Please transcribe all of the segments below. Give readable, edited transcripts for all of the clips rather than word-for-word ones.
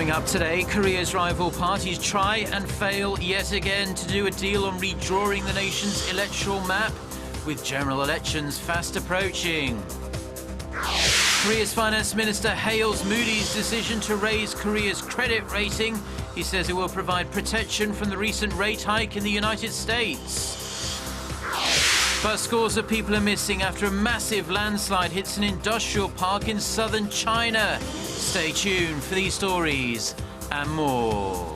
Coming up today, Korea's rival parties try and fail yet again to do a deal on redrawing the nation's electoral map, with general elections fast approaching. Korea's finance minister hails Moodys' decision to raise Korea's credit rating. He says it will provide protection from the recent rate hike in the United States. But scores of people are missing after a massive landslide hits an industrial park in southern China. Stay tuned for these stories and more.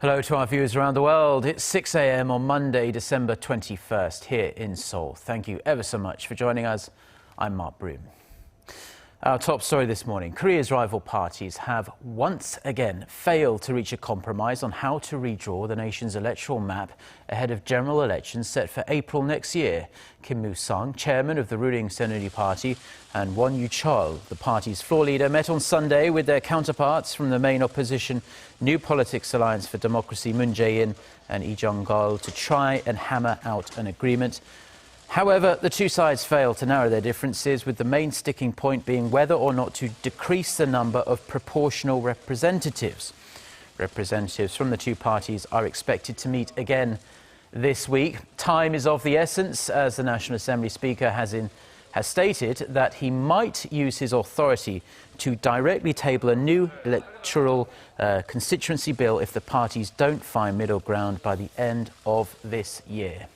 Hello to our viewers around the world. It's 6 a.m. on Monday, December 21st, here in Seoul. Thank you ever so much for joining us. I'm Mark Broom. Our top story this morning. Korea's rival parties have once again failed to reach a compromise on how to redraw the nation's electoral map ahead of general elections set for April next year. Kim Moo-sung, chairman of the ruling Saenuri Party, and Won Yu-chol, the party's floor leader, met on Sunday with their counterparts from the main opposition New Politics Alliance for Democracy, Moon Jae-in and Lee Jung-gul, to try and hammer out an agreement. However, the two sides failed to narrow their differences, with the main sticking point being whether or not to decrease the number of proportional representatives. Representatives from the two parties are expected to meet again this week. Time is of the essence, as the National Assembly Speaker has stated that he might use his authority to directly table a new electoral constituency bill if the parties don't find middle ground by the end of this year.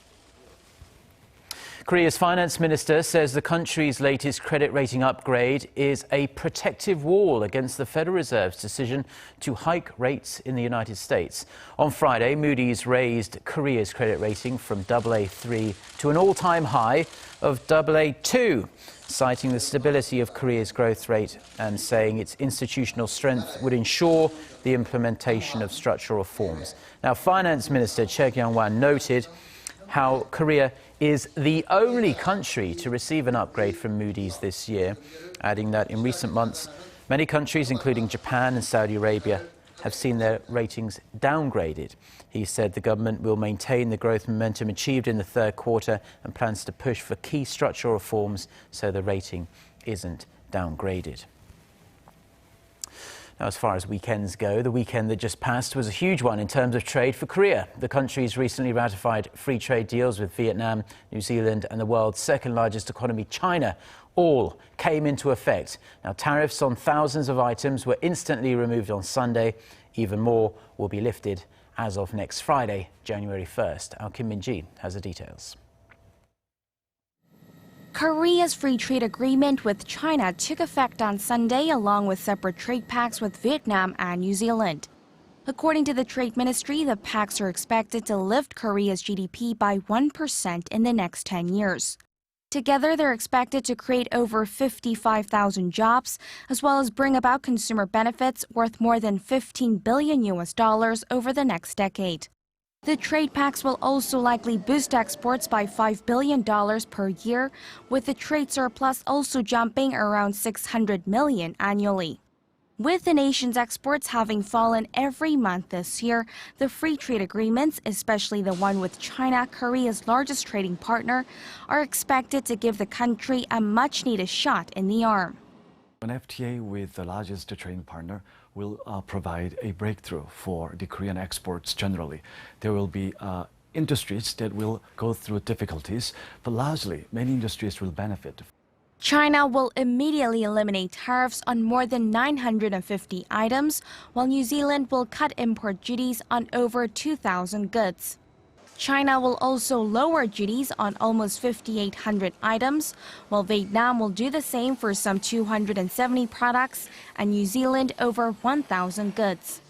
Korea's finance minister says the country's latest credit rating upgrade is a protective wall against the Federal Reserve's decision to hike rates in the United States. On Friday, Moodys raised Korea's credit rating from AA3 to an all-time high of AA2, citing the stability of Korea's growth rate and saying its institutional strength would ensure the implementation of structural reforms. Now, Finance Minister Choi Kyung-wan noted how Korea is the only country to receive an upgrade from Moodys this year, adding that in recent months, many countries, including Japan and Saudi Arabia, have seen their ratings downgraded. He said the government will maintain the growth momentum achieved in the third quarter and plans to push for key structural reforms so the rating isn't downgraded. Now, as far as weekends go, the weekend that just passed was a huge one in terms of trade for Korea. The country's recently ratified free trade deals with Vietnam, New Zealand and the world's second largest economy, China, all came into effect. Now, tariffs on thousands of items were instantly removed on Sunday. Even more will be lifted as of next Friday, January 1st. Our Kim Min-ji has the details. Korea's free trade agreement with China took effect on Sunday, along with separate trade pacts with Vietnam and New Zealand. According to the Trade Ministry, the pacts are expected to lift Korea's GDP by 1% in the next 10 years. Together, they're expected to create over 55,000 jobs, as well as bring about consumer benefits worth more than $15 billion over the next decade. The trade pacts will also likely boost exports by $5 billion per year, with the trade surplus also jumping around $600 million annually. With the nation's exports having fallen every month this year, the free trade agreements, especially the one with China, Korea's largest trading partner, are expected to give the country a much-needed shot in the arm. An FTA with the largest trading partner will provide a breakthrough for the Korean exports generally. There will be industries that will go through difficulties, but largely many industries will benefit. China will immediately eliminate tariffs on more than 950 items, while New Zealand will cut import duties on over 2,000 goods. China will also lower duties on almost 5,800 items, while Vietnam will do the same for some 270 products, and New Zealand over 1,000 goods.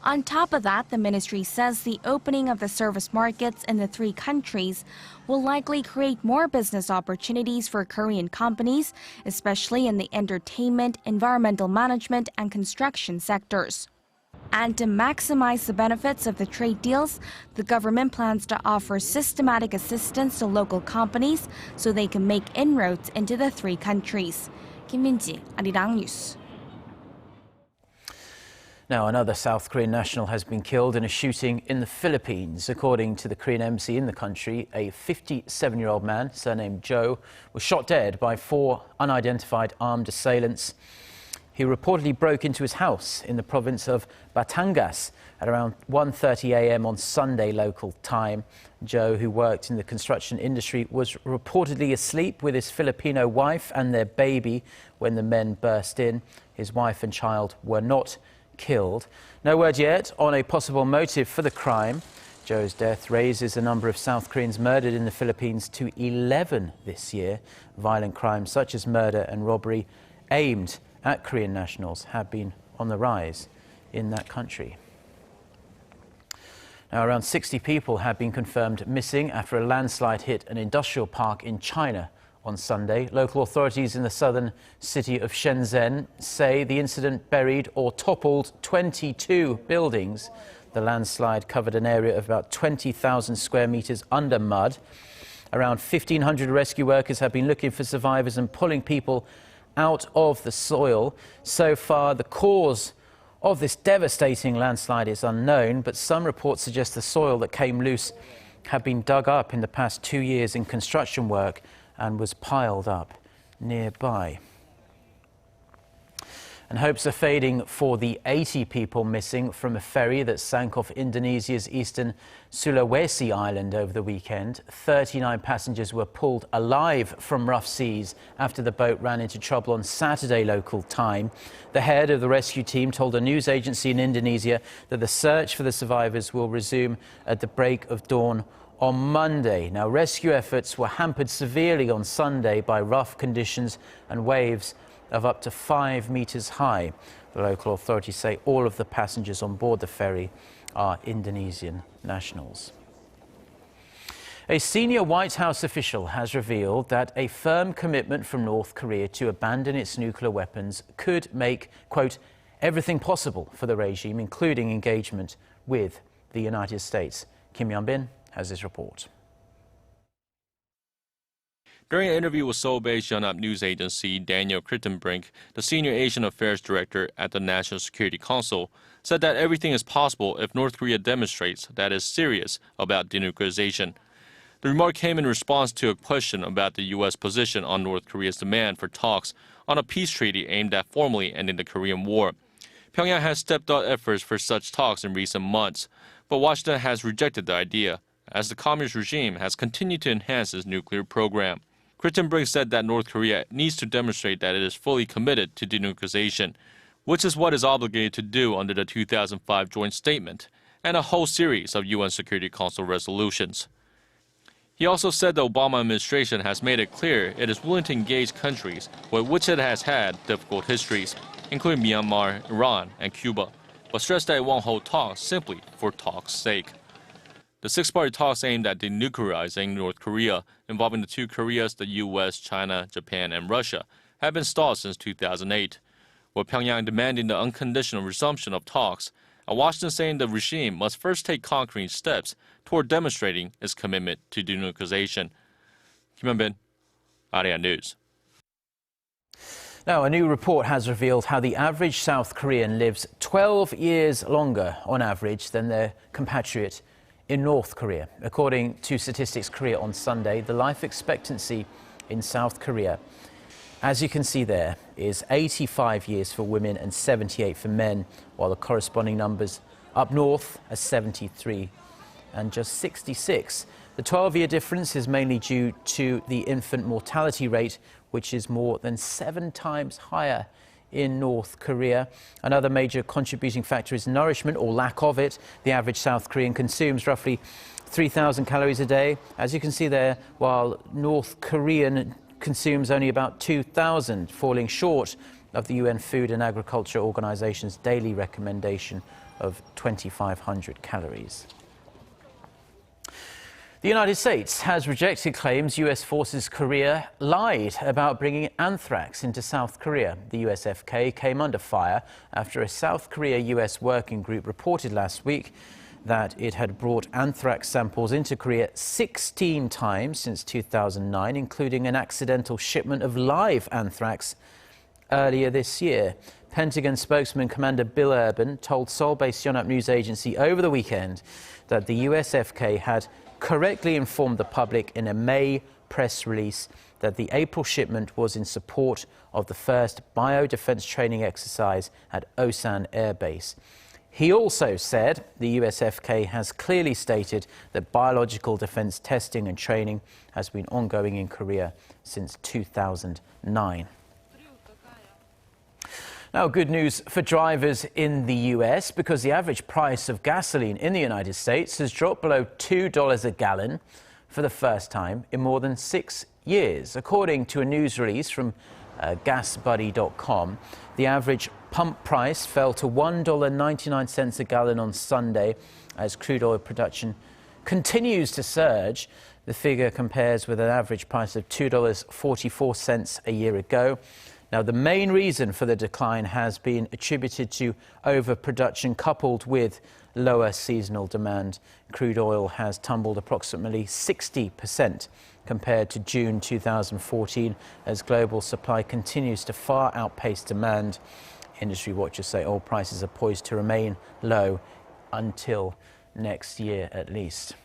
On top of that, the ministry says the opening of the service markets in the three countries will likely create more business opportunities for Korean companies, especially in the entertainment, environmental management, and construction sectors. And to maximize the benefits of the trade deals, the government plans to offer systematic assistance to local companies so they can make inroads into the three countries. Kim Min-ji, Arirang News. Now, another South Korean national has been killed in a shooting in the Philippines. According to the Korean embassy in the country, a 57-year-old man, surnamed Joe, was shot dead by 4 unidentified armed assailants. He reportedly broke into his house in the province of Batangas at around 1:30 a.m. on Sunday local time. Joe, who worked in the construction industry, was reportedly asleep with his Filipino wife and their baby when the men burst in. His wife and child were not killed. No word yet on a possible motive for the crime. Joe's death raises the number of South Koreans murdered in the Philippines to 11 this year. Violent crimes such as murder and robbery aimed at Korean nationals have been on the rise in that country. Now, around 60 people have been confirmed missing after a landslide hit an industrial park in China on Sunday. Local authorities in the southern city of Shenzhen say the incident buried or toppled 22 buildings. The landslide covered an area of about 20,000 square meters under mud. Around 1,500 rescue workers have been looking for survivors and pulling people out of the soil. So far, the cause of this devastating landslide is unknown, but some reports suggest the soil that came loose had been dug up in the past 2 years in construction work and was piled up nearby. And hopes are fading for the 80 people missing from a ferry that sank off Indonesia's eastern Sulawesi island over the weekend. 39 passengers were pulled alive from rough seas after the boat ran into trouble on Saturday local time. The head of the rescue team told a news agency in Indonesia that the search for the survivors will resume at the break of dawn on Monday. Now, rescue efforts were hampered severely on Sunday by rough conditions and waves of up to 5 meters high. The local authorities say all of the passengers on board the ferry are Indonesian nationals. A senior White House official has revealed that a firm commitment from North Korea to abandon its nuclear weapons could make, quote, everything possible for the regime, including engagement with the United States. Kim Yeon-bin has this report. During an interview with Seoul-based Yonhap news agency, Daniel Crittenbrink, the senior Asian affairs director at the National Security Council, said that everything is possible if North Korea demonstrates that it is serious about denuclearization. The remark came in response to a question about the U.S. position on North Korea's demand for talks on a peace treaty aimed at formally ending the Korean War. Pyongyang has stepped up efforts for such talks in recent months, but Washington has rejected the idea, as the communist regime has continued to enhance its nuclear program. Crittenbrink said that North Korea needs to demonstrate that it is fully committed to denuclearization, which is what it is obligated to do under the 2005 joint statement and a whole series of UN Security Council resolutions. He also said the Obama administration has made it clear it is willing to engage countries with which it has had difficult histories, including Myanmar, Iran, and Cuba, but stressed that it won't hold talks simply for talks' sake. The six-party talks aimed at denuclearizing North Korea, involving the two Koreas, the U.S., China, Japan, and Russia, have been stalled since 2008, with Pyongyang demanding the unconditional resumption of talks, and Washington saying the regime must first take concrete steps toward demonstrating its commitment to denuclearization. Kim Yeon-bin, Arirang News. Now, a new report has revealed how the average South Korean lives 12 years longer on average than their compatriot in North Korea. According to Statistics Korea on Sunday, the life expectancy in South Korea, as you can see there, is 85 years for women and 78 for men, while the corresponding numbers up north are 73 and just 66. The 12-year difference is mainly due to the infant mortality rate, which is more than 7 times higher in North Korea. Another major contributing factor is nourishment or lack of it. The average South Korean consumes roughly 3,000 calories a day, as you can see there, while North Korean consumes only about 2,000, falling short of the UN Food and Agriculture Organization's daily recommendation of 2,500 calories. The United States has rejected claims U.S. forces Korea lied about bringing anthrax into South Korea. The USFK came under fire after a South Korea-U.S. working group reported last week that it had brought anthrax samples into Korea 16 times since 2009, including an accidental shipment of live anthrax earlier this year. Pentagon spokesman Commander Bill Urban told Seoul-based Yonhap news agency over the weekend that the USFK had correctly informed the public in a May press release that the April shipment was in support of the first biodefense training exercise at Osan Air Base. He also said the USFK has clearly stated that biological defense testing and training has been ongoing in Korea since 2009. Now, good news for drivers in the US because the average price of gasoline in the United States has dropped below $2 a gallon for the first time in more than 6 years. According to a news release from GasBuddy.com, the average pump price fell to $1.99 a gallon on Sunday as crude oil production continues to surge. The figure compares with an average price of $2.44 a year ago. Now, the main reason for the decline has been attributed to overproduction coupled with lower seasonal demand. Crude oil has tumbled approximately 60% compared to June 2014 as global supply continues to far outpace demand. Industry watchers say oil prices are poised to remain low until next year at least.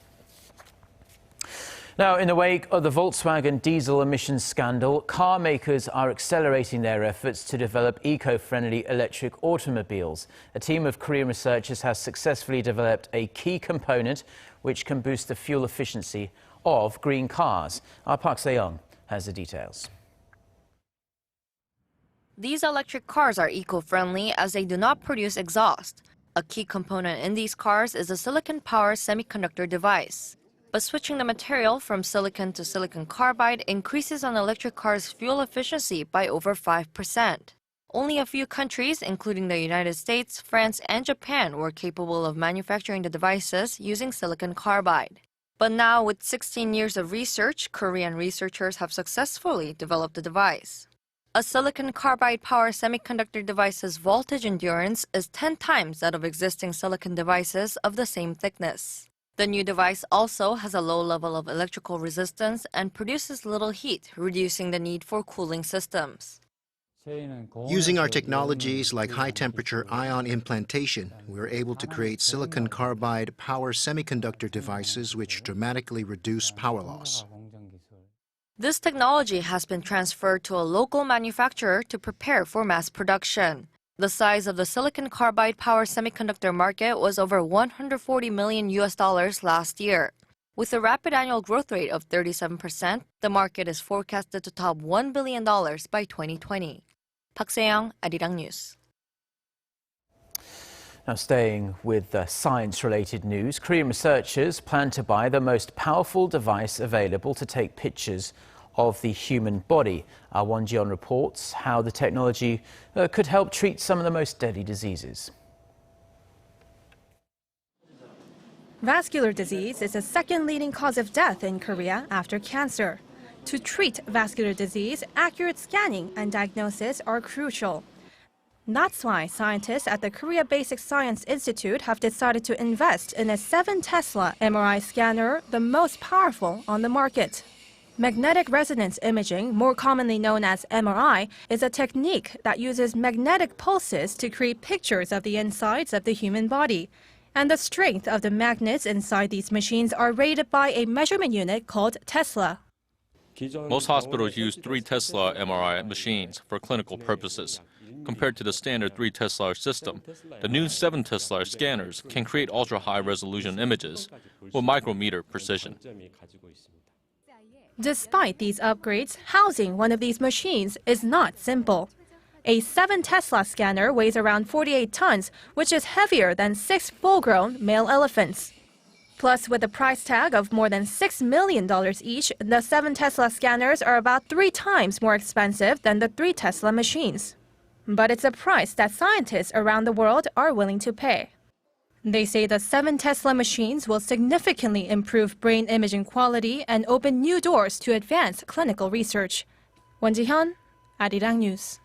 Now, in the wake of the Volkswagen diesel emissions scandal, car makers are accelerating their efforts to develop eco-friendly electric automobiles. A team of Korean researchers has successfully developed a key component which can boost the fuel efficiency of green cars. Our Park Se-young has the details. These electric cars are eco-friendly as they do not produce exhaust. A key component in these cars is a silicon power semiconductor device. But switching the material from silicon to silicon carbide increases an electric car's fuel efficiency by over 5%. Only a few countries, including the United States, France, and Japan, were capable of manufacturing the devices using silicon carbide. But now, with 16 years of research, Korean researchers have successfully developed the device. A silicon carbide power semiconductor device's voltage endurance is 10 times that of existing silicon devices of the same thickness. The new device also has a low level of electrical resistance and produces little heat, reducing the need for cooling systems. Using our technologies like high-temperature ion implantation, we are able to create silicon carbide power semiconductor devices which dramatically reduce power loss. This technology has been transferred to a local manufacturer to prepare for mass production. The size of the silicon carbide power semiconductor market was over $140 million last year. With a rapid annual growth rate of 37%, the market is forecasted to top $1 billion by 2020. Park Se-young, Arirang News. Now, staying with science-related news, Korean researchers plan to buy the most powerful device available to take pictures of the human body. Our Won Ji-yeon reports how the technology could help treat some of the most deadly diseases. Vascular disease is the second leading cause of death in Korea after cancer. To treat vascular disease, accurate scanning and diagnosis are crucial. That's why scientists at the Korea Basic Science Institute have decided to invest in a 7 Tesla MRI scanner, the most powerful on the market. Magnetic resonance imaging, more commonly known as MRI, is a technique that uses magnetic pulses to create pictures of the insides of the human body. And the strength of the magnets inside these machines are rated by a measurement unit called Tesla. Most hospitals use 3 Tesla MRI machines for clinical purposes. Compared to the standard 3 Tesla system, the new 7 Tesla scanners can create ultra-high resolution images with micrometer precision. Despite these upgrades, housing one of these machines is not simple. A 7 Tesla scanner weighs around 48 tons, which is heavier than 6 full-grown male elephants. Plus, with a price tag of more than $6 million each, the 7 Tesla scanners are about 3 times more expensive than the 3 Tesla machines. But it's a price that scientists around the world are willing to pay. They say the 7 Tesla machines will significantly improve brain imaging quality and open new doors to advanced clinical research. Won Ji-hyun, Arirang News.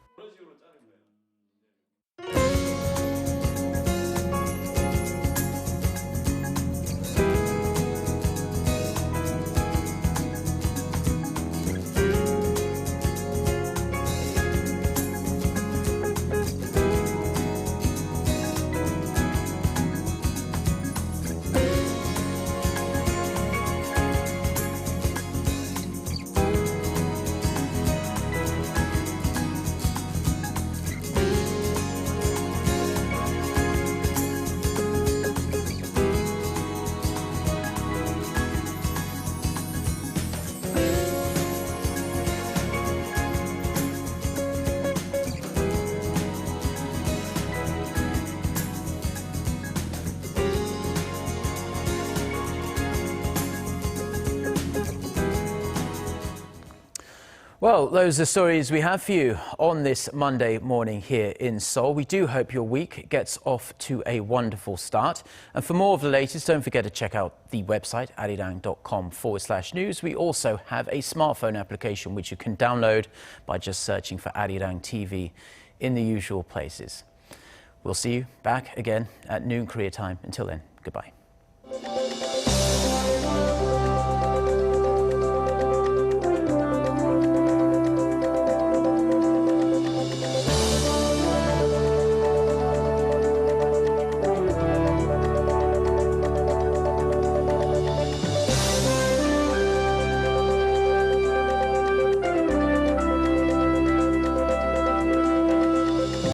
Well, those are stories we have for you on this Monday morning here in Seoul. We do hope your week gets off to a wonderful start. And for more of the latest, don't forget to check out the website, arirang.com/news. We also have a smartphone application which you can download by just searching for Arirang TV in the usual places. We'll see you back again at noon Korea time. Until then, goodbye.